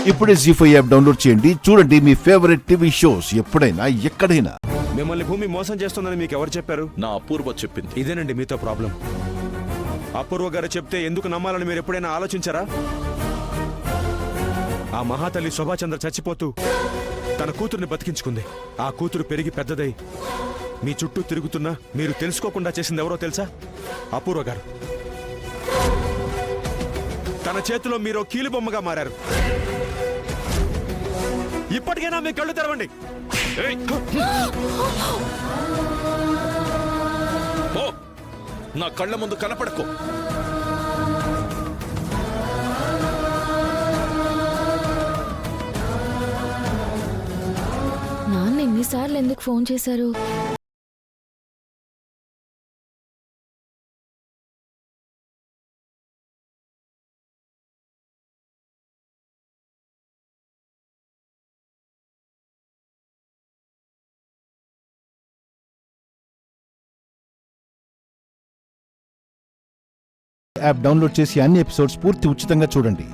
ఇప్పుడే జీ5 app download చేయండి. చూడండి మీ ఫేవరెట్ టీవీ షోస్ ఎప్పుడైనా ఎక్కడైనా. మిమ్మల్ని భూమి మోసం చేస్తుందని మీకు ఎవరు చెప్పారు? నా అపూర్వ చెప్పింది. ఇదేనండి మీతో ప్రాబ్లం. అపూర్వ గారు చెప్తే ఎందుకు నమ్మాలని మీరు ఎప్పుడైనా ఆలోచించారా? ఆ మహాతల్లి శోభాచంద్ర చచ్చిపోతూ తన కూతుర్ని బతికించుకుంది. ఆ కూతురు పెరిగి పెద్దదై మీ చుట్టూ తిరుగుతున్నా మీరు తెలుసుకోకుండా చేసింది ఎవరో తెలుసా? అపూర్వ గారు. తన చేతిలో మీరు కీలుబొమ్మగా మారారు. ఇప్పటికైనా మీ కళ్ళు తెరవండి. ఓ, నా కళ్ళ ముందు కనపడకు. నాన్న ఎన్నిసార్లు ఎందుకు ఫోన్ చేశారు? యాప్ డౌన్లోడ్ చేసి అన్ని ఎపిసోడ్స్ పూర్తి ఉచితంగా చూడండి.